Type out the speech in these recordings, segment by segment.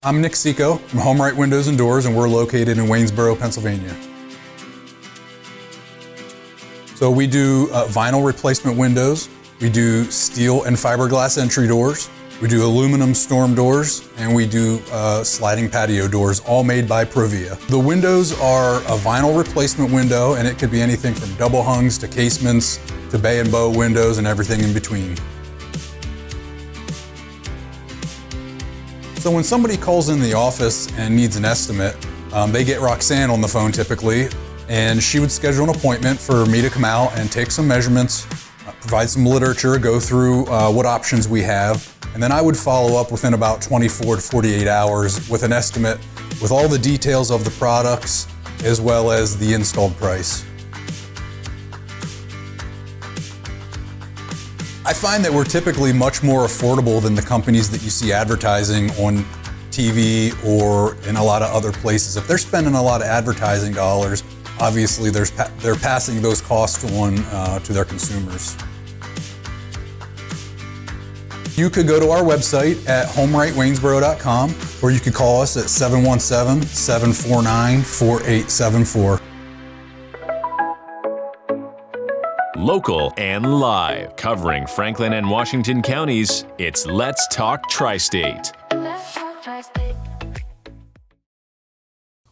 I'm Nick Seco from Home Right Windows and Doors, and we're located in Waynesboro, Pennsylvania. So we do vinyl replacement windows, we do steel and fiberglass entry doors, we do aluminum storm doors, and we do sliding patio doors, all made by Provia. The windows are a vinyl replacement window, and it could be anything from double hungs to casements to bay and bow windows and everything in between. So when somebody calls in the office and needs an estimate, they get Roxanne on the phone typically, and she would schedule an appointment for me to come out and take some measurements, provide some literature, go through what options we have, and then I would follow up within about 24 to 48 hours with an estimate with all the details of the products as well as the installed price. I find that we're typically much more affordable than the companies that you see advertising on TV or in a lot of other places. If they're spending a lot of advertising dollars, obviously they're passing those costs on to their consumers. You could go to our website at homerightwaynesboro.com, or you could call us at 717-749-4874. Local and live, covering Franklin and Washington counties, it's Let's Talk TriState.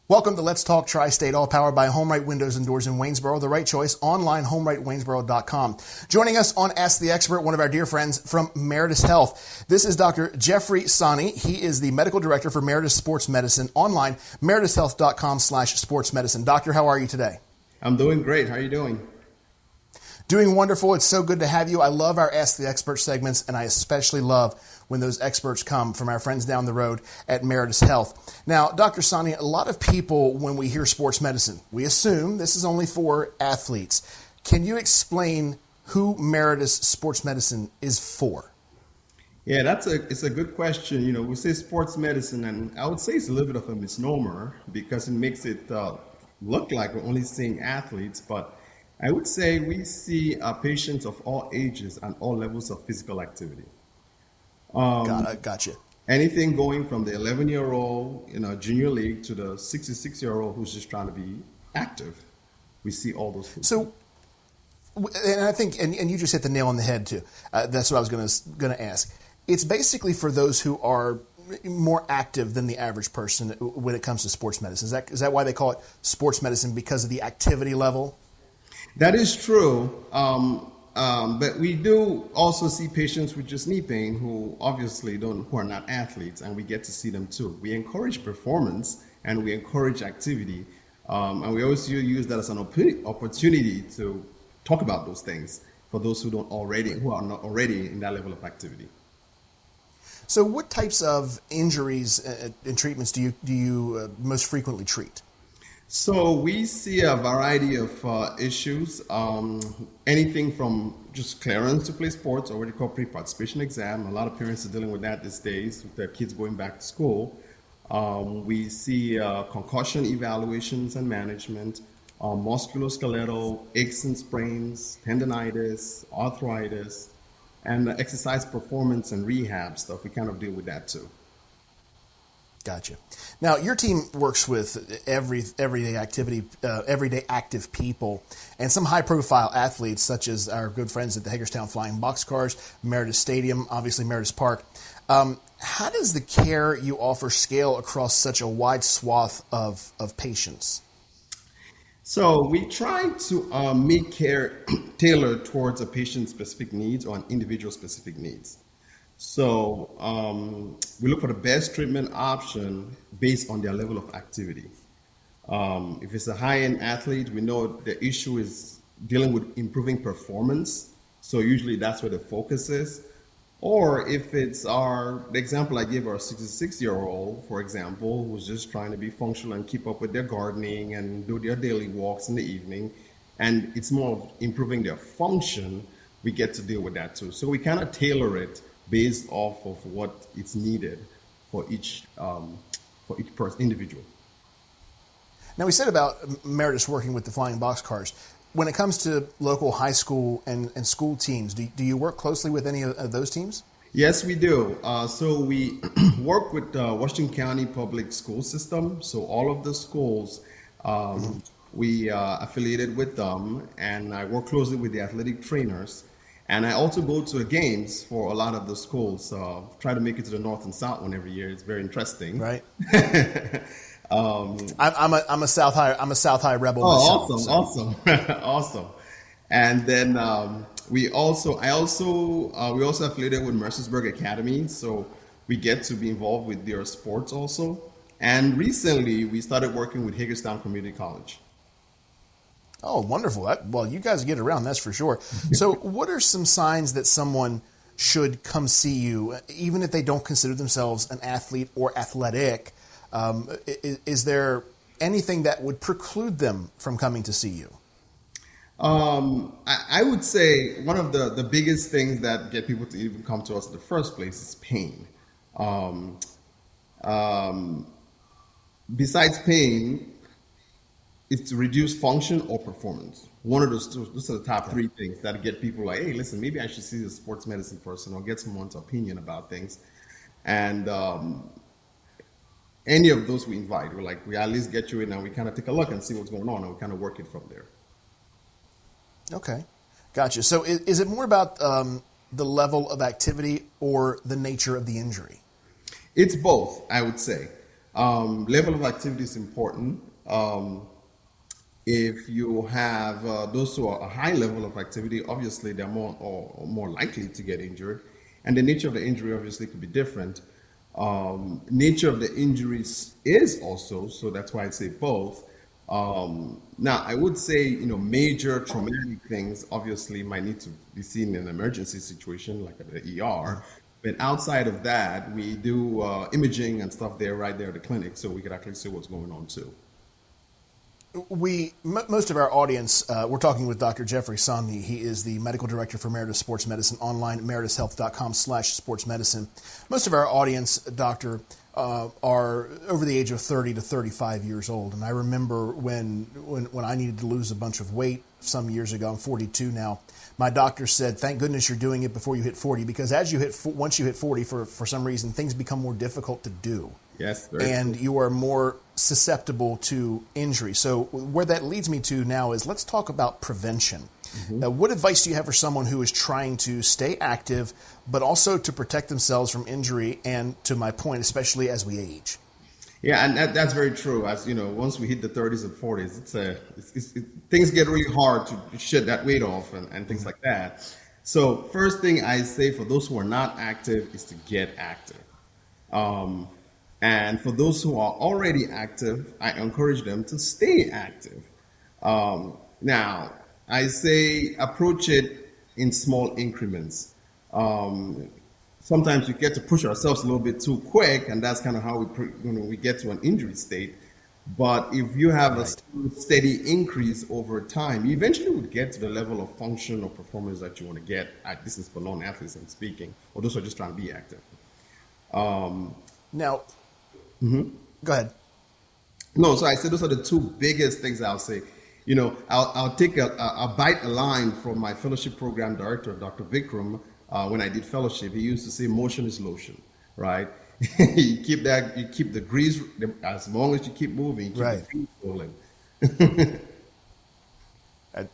Welcome to Let's Talk TriState, all powered by Home Right Windows and Doors in Waynesboro. The right choice, online, homerightwaynesboro.com. Joining us on Ask the Expert, one of our dear friends from Meritus Health. This is Dr. Geoffrey Sanyi. He is the medical director for Meritus Sports Medicine, online, meritushealth.com/sports medicine. Doctor, how are you today? I'm doing great. How are you doing? Doing wonderful. It's so good to have you. I love our Ask the Expert segments, and I especially love when those experts come from our friends down the road at Meritus Health. Now, Dr. Sanyi, a lot of people, when we hear sports medicine, we assume this is only for athletes. Can you explain who Meritus Sports Medicine is for? Yeah, it's a good question. You know, we say sports medicine, and I would say it's a little bit of a misnomer because it makes it look like we're only seeing athletes, but I would say we see patients of all ages and all levels of physical activity. Gotcha. Anything going from the 11-year-old in a junior league to the 66-year-old who's just trying to be active. We see all those people. So, and I think, and you just hit the nail on the head too. That's what I was going to ask. It's basically for those who are more active than the average person when it comes to sports medicine. Is that why they call it sports medicine, because of the activity level? That is true, but we do also see patients with just knee pain who obviously who are not athletes, and we get to see them too. We encourage performance and we encourage activity, and we always use that as an opportunity to talk about those things for those who are not already in that level of activity. So, what types of injuries and treatments do you most frequently treat? So we see a variety of issues, anything from just clearance to play sports, or what you call pre-participation exam. A lot of parents are dealing with that these days with their kids going back to school. We see concussion evaluations and management, musculoskeletal aches and sprains, tendonitis, arthritis, and exercise performance and rehab stuff. We kind of deal with that too. Gotcha. Now, your team works with everyday active people, and some high-profile athletes, such as our good friends at the Hagerstown Flying Boxcars, Meritus Stadium, obviously Meritus Park. How does the care you offer scale across such a wide swath of patients? So we try to make care tailored towards a patient's specific needs or an individual's specific needs. So we look for the best treatment option based on their level of activity. If it's a high-end athlete, we know the issue is dealing with improving performance. So usually that's where the focus is. Or if it's the example I gave, our 66-year-old, for example, who's just trying to be functional and keep up with their gardening and do their daily walks in the evening, and it's more of improving their function, we get to deal with that too. So we kind of tailor it based off of what is needed for each person, individual. Now, we said about Meritus working with the Flying Boxcars. When it comes to local high school and school teams, do you work closely with any of those teams? Yes, we do. So we work with Washington County Public School System. So all of the schools, we affiliated with them, and I work closely with the athletic trainers. And I also go to the games for a lot of the schools. Try to make it to the North and South one every year. It's very interesting. Right. I'm a South High rebel Oh, myself. awesome, awesome, awesome. And then we also affiliated with Mercersburg Academy, so we get to be involved with their sports also. And recently, we started working with Hagerstown Community College. Oh, wonderful. Well, you guys get around, that's for sure. So what are some signs that someone should come see you, even if they don't consider themselves an athlete or athletic? Is there anything that would preclude them from coming to see you? I would say one of the biggest things that get people to even come to us in the first place is pain. Um, um, Besides pain, it's to reduce function or performance. One of those are the top three things that get people like, hey, listen, maybe I should see a sports medicine person or get someone's opinion about things. And any of those we invite, we at least get you in and we kind of take a look and see what's going on and we kind of work it from there. Okay, gotcha. So is it more about the level of activity or the nature of the injury? It's both, I would say. Level of activity is important. If you have those who are a high level of activity, obviously they're more likely to get injured, and the nature of the injury obviously could be different. Nature of the injuries is also, so that's why I say both. Now, I would say, major traumatic things obviously might need to be seen in an emergency situation like at the ER. But outside of that, we do imaging and stuff right there at the clinic, so we could actually see what's going on too. Most of our audience, we're talking with Dr. Geoffrey Sanyi. He is the medical director for Meritus Sports Medicine online at meritushealth.com/sportsmedicine. Most of our audience, doctor, are over the age of 30 to 35 years old. And I remember when I needed to lose a bunch of weight some years ago, I'm 42 now, my doctor said, thank goodness you're doing it before you hit 40, because once you hit 40, for some reason, things become more difficult to do. Yes, and you are more susceptible to injury. So where that leads me to now is let's talk about prevention. What advice do you have for someone who is trying to stay active, but also to protect themselves from injury and, to my point, especially as we age? Yeah, and that's very true. As you know, once we hit the 30s and 40s, things get really hard to shed that weight off and things like that. So first thing I say for those who are not active is to get active. And for those who are already active, I encourage them to stay active. Now, I say approach it in small increments. Sometimes we get to push ourselves a little bit too quick, and that's kind of how we get to an injury state. But if you have a steady increase over time, you eventually would get to the level of function or performance that you want to get. This is for non-athletes I'm speaking, or those who are just trying to be active. Now, go ahead. No, so I said those are the two biggest things I'll say. I'll take a bite a line from my fellowship program director, Dr. Vikram. When I did fellowship, he used to say, "Motion is lotion," right? You keep the grease as long as you keep moving. Keep the grease rolling.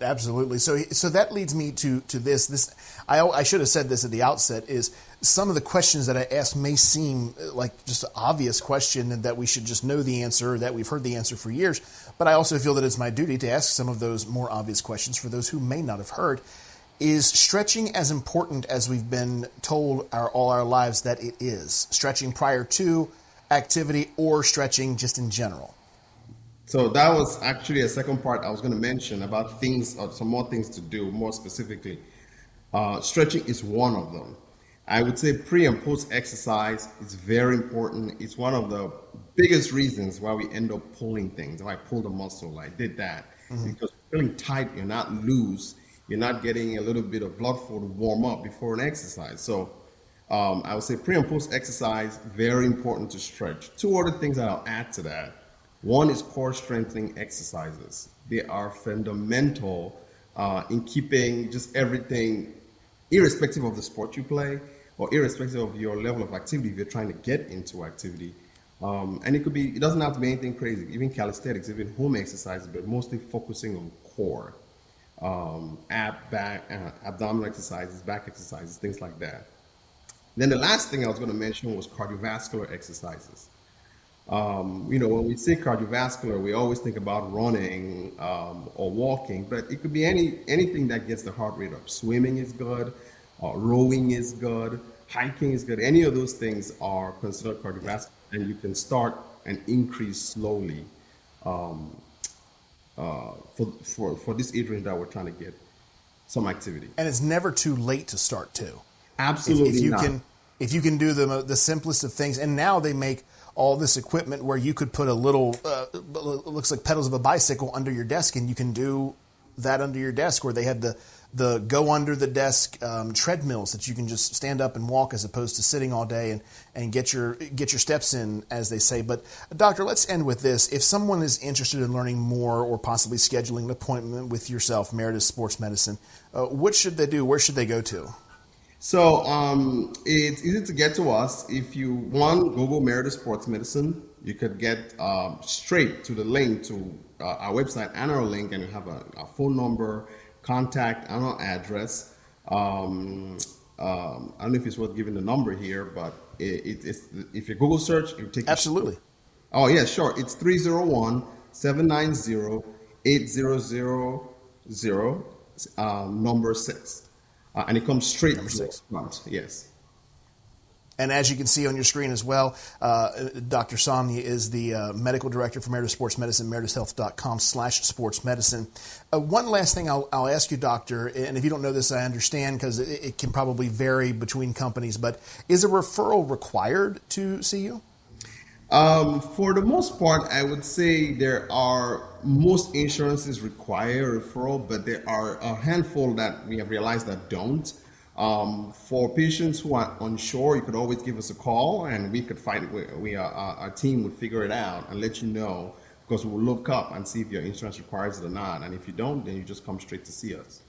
Absolutely. So that leads me to this. I should have said this at the outset. Is some of the questions that I ask may seem like just an obvious question and that we should just know the answer, that we've heard the answer for years. But I also feel that it's my duty to ask some of those more obvious questions for those who may not have heard. Is stretching as important as we've been told all our lives that it is? Stretching prior to activity or stretching just in general? So that was actually a second part I was going to mention about things, or some more things to do more specifically. Stretching is one of them. I would say pre and post exercise is very important. It's one of the biggest reasons why we end up pulling things. If I pulled a muscle, I did that because feeling tight, you're not loose. You're not getting a little bit of blood flow to warm up before an exercise. So I would say pre and post exercise, very important to stretch. Two other things that I'll add to that. One is core strengthening exercises. They are fundamental in keeping just everything, irrespective of the sport you play, or irrespective of your level of activity, if you're trying to get into activity. And it doesn't have to be anything crazy, even calisthenics, even home exercises, but mostly focusing on core, abdominal exercises, back exercises, things like that. Then the last thing I was going to mention was cardiovascular exercises. When we say cardiovascular, we always think about running or walking, but it could be anything that gets the heart rate up. Swimming is good, rowing is good, hiking is good. Any of those things are considered cardiovascular, and you can start and increase slowly for this age range that we're trying to get some activity. And it's never too late to start too. Absolutely if you not. If you can do the simplest of things, and now they make all this equipment where you could put a little, looks like pedals of a bicycle under your desk, and you can do that under your desk, where they have the go under the desk treadmills that you can just stand up and walk, as opposed to sitting all day and get your steps in, as they say. But doctor, let's end with this. If someone is interested in learning more or possibly scheduling an appointment with yourself, Meritus Sports Medicine, what should they do? Where should they go to? So it's easy to get to us. If you Google Meritus Sports Medicine, you could get straight to the link to our website and our link, and you have a phone number, contact, and our address. I don't know if it's worth giving the number here, but it's if you Google search, it will take Absolutely. Oh, yeah, sure. It's 301-790-8000, number 6. And it comes straight Number to 6. front. Yes. And as you can see on your screen as well, Dr. Sanyi is the medical director for Meritus Sports Medicine, meritushealth.com/sportsmedicine. One last thing I'll ask you, doctor, and if you don't know this, I understand, because it can probably vary between companies, but is a referral required to see you? For the most part, I would say most insurances require a referral, but there are a handful that we have realized that don't. For patients who are unsure, you could always give us a call, and we could our team would figure it out and let you know, because we'll look up and see if your insurance requires it or not. And if you don't, then you just come straight to see us.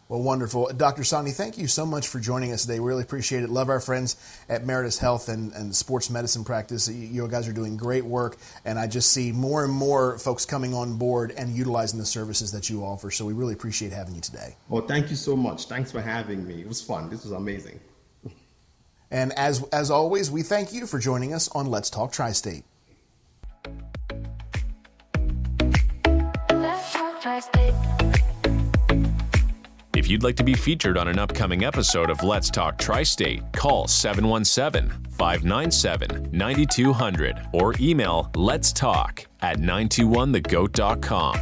Well, wonderful. Dr. Sanyi, thank you so much for joining us today. We really appreciate it. Love our friends at Meritus Health and sports medicine practice. You guys are doing great work, and I just see more and more folks coming on board and utilizing the services that you offer. So we really appreciate having you today. Well, thank you so much. Thanks for having me. It was fun. This was amazing. And as always, we thank you for joining us on Let's Talk TriState. Let's talk TriState. If you'd like to be featured on an upcoming episode of Let's Talk TriState, call 717-597-9200 or email letstalk@921thegoat.com.